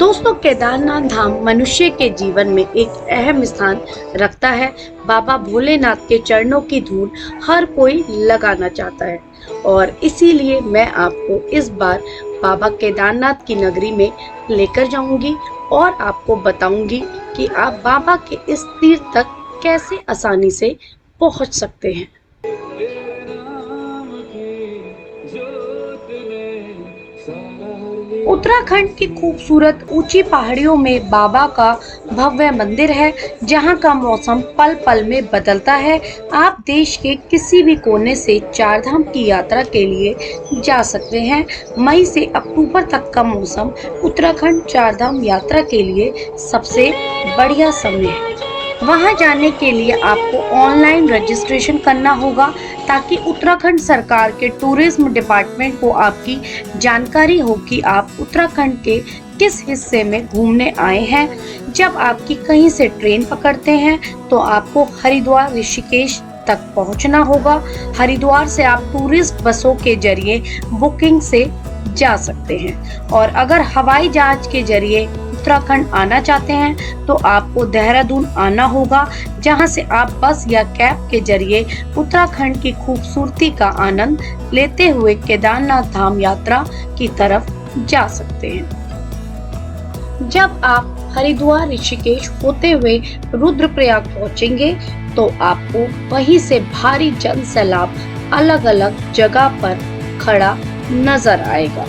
दोस्तों, केदारनाथ धाम मनुष्य के जीवन में एक अहम स्थान रखता है। बाबा भोलेनाथ के चरणों की धूल हर कोई लगाना चाहता है और इसीलिए मैं आपको इस बार बाबा केदारनाथ की नगरी में लेकर जाऊंगी और आपको बताऊंगी कि आप बाबा के इस तीर्थ तक कैसे आसानी से पहुंच सकते हैं। उत्तराखंड की खूबसूरत ऊंची पहाड़ियों में बाबा का भव्य मंदिर है, जहां का मौसम पल पल में बदलता है। आप देश के किसी भी कोने से चारधाम की यात्रा के लिए जा सकते हैं। मई से अक्टूबर तक का मौसम उत्तराखंड चारधाम यात्रा के लिए सबसे बढ़िया समय है। वहां जाने के लिए आपको ऑनलाइन रजिस्ट्रेशन करना होगा ताकि उत्तराखंड सरकार के टूरिज्म डिपार्टमेंट को आपकी जानकारी हो कि आप उत्तराखंड के किस हिस्से में घूमने आए हैं। जब आपकी कहीं से ट्रेन पकड़ते हैं तो आपको हरिद्वार ऋषिकेश तक पहुंचना होगा। हरिद्वार से आप टूरिस्ट बसों के जरिए बुकिंग से जा सकते हैं और अगर हवाई जहाज के जरिए उत्तराखंड आना चाहते हैं तो आपको देहरादून आना होगा, जहां से आप बस या कैब के जरिए उत्तराखंड की खूबसूरती का आनंद लेते हुए केदारनाथ धाम यात्रा की तरफ जा सकते हैं। जब आप हरिद्वार ऋषिकेश होते हुए रुद्रप्रयाग पहुंचेंगे तो आपको वहीं से भारी जन सैलाब अलग अलग जगह पर खड़ा नजर आएगा,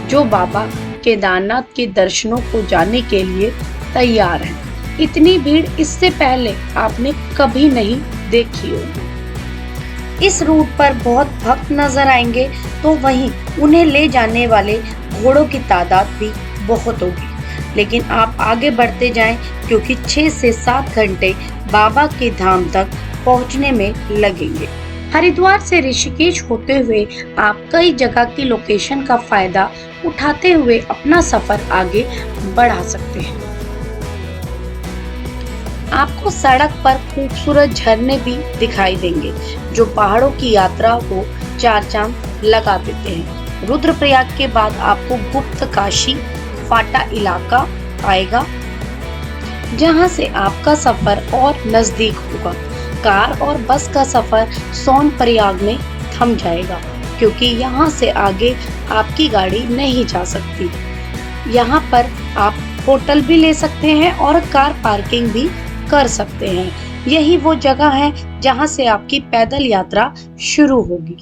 जो बाबा केदारनाथ के दर्शनों को जाने के लिए तैयार हैं। इतनी भीड़ इससे पहले आपने कभी नहीं देखी होगी। इस रूट पर बहुत भक्त नजर आएंगे तो वहीं उन्हें ले जाने वाले घोड़ों की तादाद भी बहुत होगी। लेकिन आप आगे बढ़ते जाएं क्योंकि 6 से 7 घंटे बाबा के धाम तक पहुंचने में लगेंगे। हरिद्वार से ऋषिकेश होते हुए आप कई जगह की लोकेशन का फायदा उठाते हुए अपना सफर आगे बढ़ा सकते हैं। आपको सड़क पर खूबसूरत झरने भी दिखाई देंगे, जो पहाड़ों की यात्रा को चार चांद लगा देते हैं। रुद्रप्रयाग के बाद आपको गुप्त काशी फाटा इलाका आएगा, जहां से आपका सफर और नजदीक होगा। कार और बस का सफर सोनप्रयाग में थम जाएगा क्योंकि यहाँ से आगे आपकी गाड़ी नहीं जा सकती। यहाँ पर आप होटल भी ले सकते हैं और कार पार्किंग भी कर सकते हैं। यही वो जगह है जहाँ से आपकी पैदल यात्रा शुरू होगी।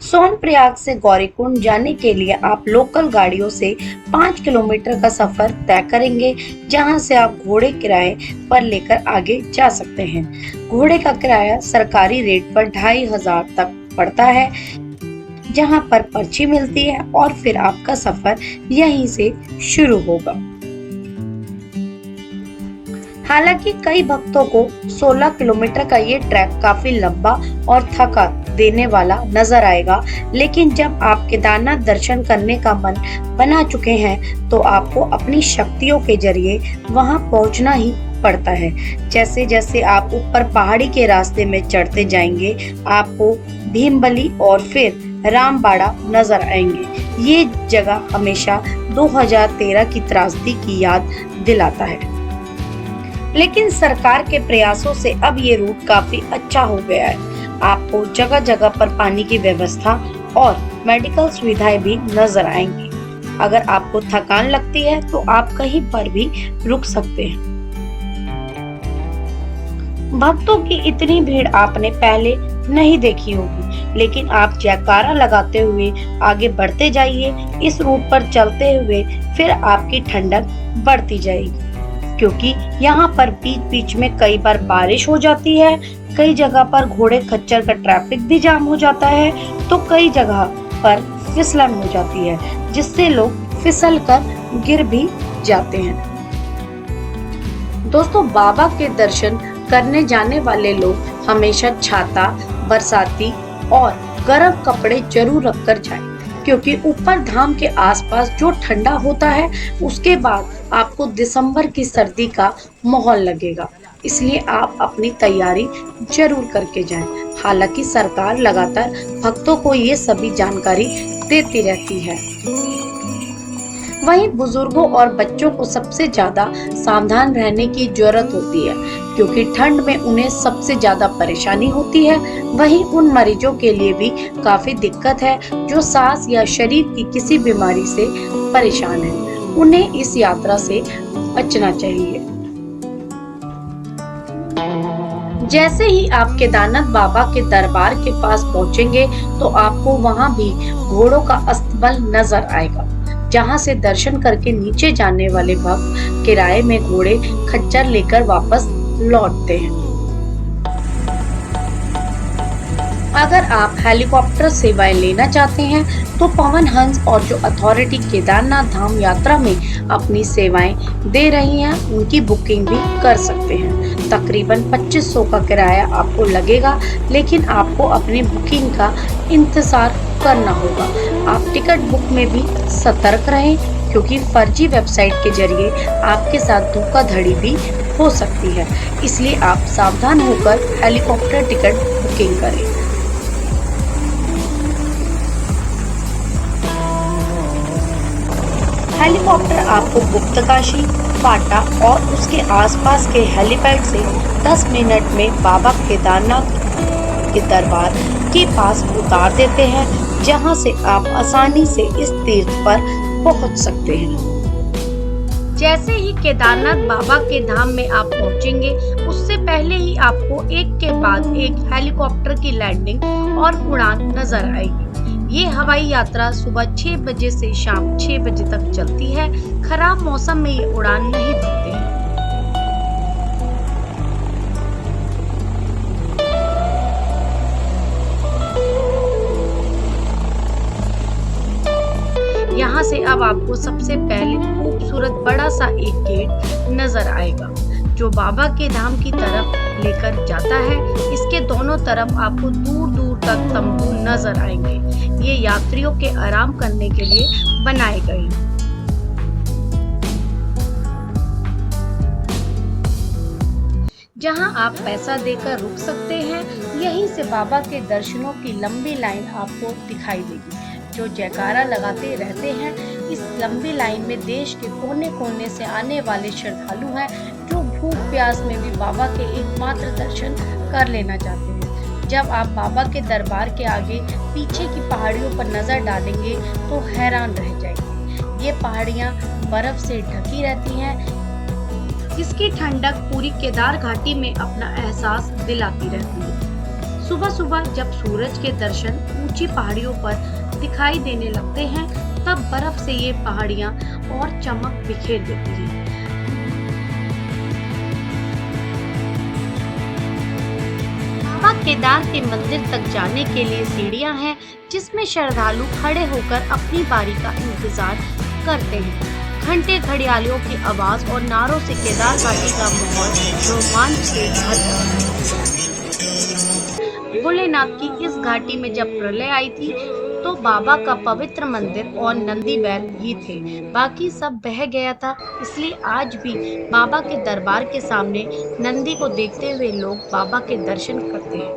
सोनप्रयाग से गौरीकुंड जाने के लिए आप लोकल गाड़ियों से 5 किलोमीटर का सफर तय करेंगे, जहां से आप घोड़े किराए पर लेकर आगे जा सकते हैं। घोड़े का किराया सरकारी रेट पर 2500 तक पड़ता है, जहां पर पर्ची मिलती है और फिर आपका सफर यहीं से शुरू होगा। हालांकि कई भक्तों को 16 किलोमीटर का ये ट्रैक काफी लंबा और थका देने वाला नजर आएगा, लेकिन जब आप केदारनाथ दर्शन करने का मन बना चुके हैं तो आपको अपनी शक्तियों के जरिए वहां पहुंचना ही पड़ता है। जैसे जैसे आप ऊपर पहाड़ी के रास्ते में चढ़ते जाएंगे, आपको भीमबली और फिर रामबाड़ा नजर आएंगे। ये जगह हमेशा 2013 की त्रासदी की याद दिलाता है, लेकिन सरकार के प्रयासों से अब ये रूट काफी अच्छा हो गया है। आपको जगह जगह पर पानी की व्यवस्था और मेडिकल सुविधाएं भी नजर आएंगी। अगर आपको थकान लगती है तो आप कहीं पर भी रुक सकते हैं। भक्तों की इतनी भीड़ आपने पहले नहीं देखी होगी, लेकिन आप जयकारा लगाते हुए आगे बढ़ते जाइए। इस रूट पर चलते हुए फिर आपकी ठंडक बढ़ती जाएगी, क्योंकि यहाँ पर बीच बीच में कई बार बारिश हो जाती है। कई जगह पर घोड़े खच्चर का ट्रैफिक भी जाम हो जाता है, तो कई जगह पर फिसलन हो जाती है, जिससे लोग फिसल कर गिर भी जाते हैं। दोस्तों, बाबा के दर्शन करने जाने वाले लोग हमेशा छाता, बरसाती और गर्म कपड़े जरूर रखकर जाएं, क्योंकि ऊपर धाम के आसपास जो ठंडा होता है उसके बाद आपको दिसंबर की सर्दी का माहौल लगेगा। इसलिए आप अपनी तैयारी जरूर करके जाएं। हालांकि सरकार लगातार भक्तों को ये सभी जानकारी देती रहती है। वहीं बुजुर्गों और बच्चों को सबसे ज्यादा सावधान रहने की जरूरत होती है, क्योंकि ठंड में उन्हें सबसे ज्यादा परेशानी होती है। वहीं उन मरीजों के लिए भी काफी दिक्कत है जो सांस या शरीर की किसी बीमारी से परेशान है। उन्हें इस यात्रा से बचना चाहिए। जैसे ही आप केदारनाथ बाबा के दरबार के पास पहुंचेंगे तो आपको वहां भी घोड़ों का अस्तबल नजर आएगा, जहां से दर्शन करके नीचे जाने वाले भक्त किराए में घोड़े खच्चर लेकर वापस लौटते हैं। अगर आप हेलीकॉप्टर सेवाएं लेना चाहते हैं तो पवन हंस और जो अथॉरिटी केदारनाथ धाम यात्रा में अपनी सेवाएं दे रही हैं उनकी बुकिंग भी कर सकते हैं। तकरीबन 2500 का किराया आपको लगेगा, लेकिन आपको अपनी बुकिंग का इंतजार करना होगा। आप टिकट बुक में भी सतर्क रहें, क्योंकि फर्जी वेबसाइट के जरिए आपके साथ धोखाधड़ी भी हो सकती है। इसलिए आप सावधान होकर हेलीकॉप्टर टिकट बुकिंग करें। हेलीकॉप्टर आपको गुप्तकाशी, पाटा और उसके आसपास के हेलीपैड से 10 मिनट में बाबा केदारनाथ के दरबार के पास उतार देते हैं, जहां से आप आसानी से इस तीर्थ पर पहुंच सकते हैं। जैसे ही केदारनाथ बाबा के धाम में आप पहुंचेंगे, उससे पहले ही आपको एक के बाद एक हेलीकॉप्टर की लैंडिंग और उड़ान नजर आएगी। ये हवाई यात्रा सुबह 6 बजे से शाम 6 बजे तक चलती है। खराब मौसम में ये उड़ान नहीं भरते हैं। यहाँ से अब आपको सबसे पहले खूबसूरत बड़ा सा एक गेट नजर आएगा, जो बाबा के धाम की तरफ लेकर जाता है। इसके दोनों तरफ आपको दूर दूर तक तंबू नजर आएंगे। ये यात्रियों के आराम करने के लिए बनाए गए हैं। जहां आप पैसा देकर रुक सकते हैं। यहीं से बाबा के दर्शनों की लंबी लाइन आपको दिखाई देगी, जो जयकारा लगाते रहते हैं। इस लंबी लाइन में देश के कोने कोने से आने वाले श्रद्धालु हैं, जो भूख प्यास में भी बाबा के एकमात्र दर्शन कर लेना चाहते हैं। जब आप बाबा के दरबार के आगे पीछे की पहाड़ियों पर नजर डालेंगे तो हैरान रह जाएंगे। ये पहाड़ियाँ बर्फ से ढकी रहती हैं। इसकी ठंडक पूरी केदार घाटी में अपना एहसास दिलाती रहती है। सुबह सुबह जब सूरज के दर्शन ऊंची पहाड़ियों पर दिखाई देने लगते हैं, तब बर्फ से ये पहाड़ियाँ और चमक बिखेर देती हैं। बाबा केदार के मंदिर तक जाने के लिए सीढ़ियां हैं, जिसमें श्रद्धालु खड़े होकर अपनी बारी का इंतजार करते हैं। घंटे घड़ियालियों की आवाज और नारों से केदार घाटी का माहौल रोमांच से भर जाता है। भोलेनाथ की इस घाटी में जब प्रलय आई थी तो बाबा का पवित्र मंदिर और नंदी बैल ही थे, बाकी सब बह गया था। इसलिए आज भी बाबा के दरबार के सामने नंदी को देखते हुए लोग बाबा के दर्शन करते हैं।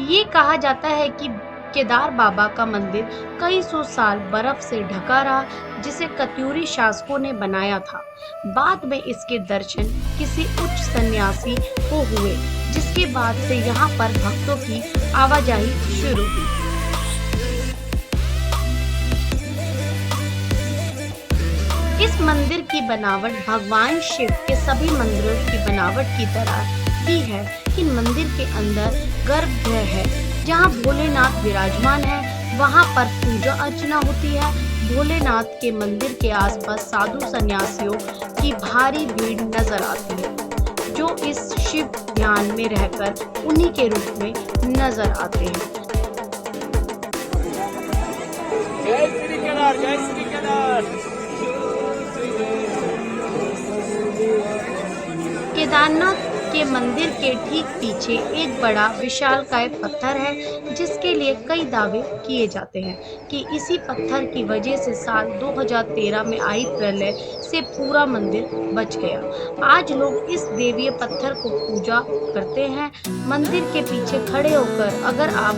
ये कहा जाता है कि केदार बाबा का मंदिर कई सौ साल बर्फ से ढका रहा, जिसे कत्यूरी शासकों ने बनाया था। बाद में इसके दर्शन किसी उच्च सन्यासी को हुए, जिसके बाद से यहाँ पर भक्तों की आवाजाही शुरू हुई। इस मंदिर की बनावट भगवान शिव के सभी मंदिरों की बनावट की तरह ही है। इन मंदिर के अंदर गर्भगृह है, जहाँ भोलेनाथ विराजमान है। वहाँ पर पूजा अर्चना होती है। भोलेनाथ के मंदिर के आसपास साधु सन्यासियों की भारी भीड़ नजर आती है, जो इस शिव ध्यान में रहकर उन्हीं के रूप में नजर आते हैं। जय श्री केदार, जय श्री केदार। केदारनाथ के मंदिर के ठीक पीछे एक बड़ा विशालकाय पत्थर है, जिसके लिए कई दावे किए जाते हैं कि इसी पत्थर की वजह से साल 2013 में आई प्रलय से पूरा मंदिर बच गया। आज लोग इस देवीय पत्थर को पूजा करते हैं। मंदिर के पीछे खड़े होकर अगर आप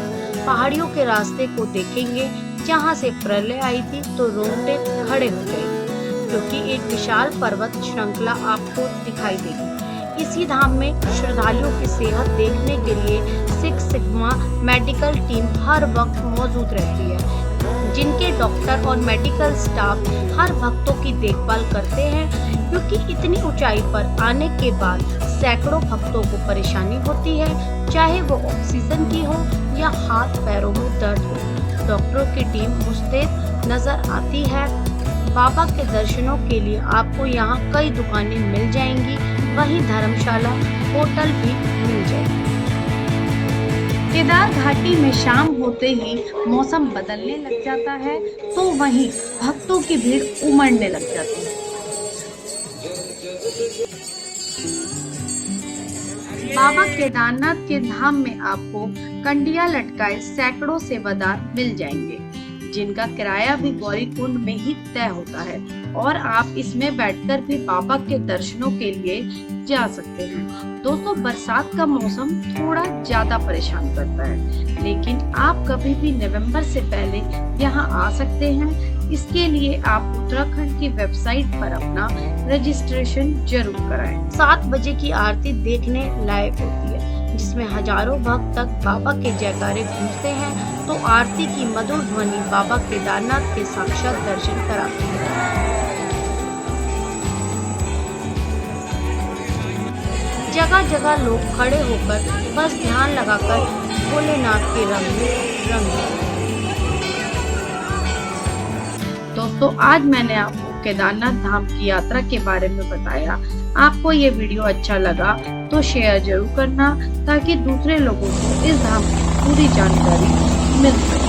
पहाड़ियों के रास्ते को देखेंगे जहां से प्रलय आई थी तो रोंगटे खड़े हो जाएंगे, क्योंकि एक विशाल पर्वत श्रृंखला आपको दिखाई देगी। इसी धाम में श्रद्धालुओं की सेहत देखने के लिए सिक्स सिग्मा मेडिकल टीम हर वक्त मौजूद रहती है, जिनके डॉक्टर और मेडिकल स्टाफ हर भक्तों की देखभाल करते हैं, क्योंकि इतनी ऊंचाई पर आने के बाद सैकड़ों भक्तों को परेशानी होती है, चाहे वो ऑक्सीजन की हो या हाथ पैरों में दर्द हो। डॉक्टरों की टीम मुस्तैद नजर आती है। बाबा के दर्शनों के लिए आपको यहाँ कई दुकानें मिल जाएंगी, वहीं धर्मशाला, होटल भी मिल जाएगी। केदार घाटी में शाम होते ही मौसम बदलने लग जाता है, तो वहीं भक्तों की भीड़ उमड़ने लग जाती है। बाबा केदारनाथ के धाम में आपको कंडिया लटकाए सैकड़ों सेवादार मिल जाएंगे, जिनका किराया भी गौरीकुंड में ही तय होता है, और आप इसमें बैठकर भी बाबा के दर्शनों के लिए जा सकते हैं। दोस्तों, बरसात का मौसम थोड़ा ज्यादा परेशान करता है, लेकिन आप कभी भी नवंबर से पहले यहाँ आ सकते हैं। इसके लिए आप उत्तराखंड की वेबसाइट पर अपना रजिस्ट्रेशन जरूर कराएं। 7 बजे की आरती देखने लायक होती है, जिसमें हजारों भक्त तक बाबा के जयकारे गूंजते हैं, तो आरती की मधुर ध्वनि बाबा केदारनाथ के साक्षात दर्शन कराती है। जगह जगह लोग खड़े होकर बस ध्यान लगाकर भोलेनाथ के रंग में रंग। दोस्तों, आज मैंने आपको केदारनाथ धाम की यात्रा के बारे में बताया। आपको ये वीडियो अच्छा लगा तो शेयर जरूर करना, ताकि दूसरे लोगों को इस धाम की पूरी जानकारी मिल सके।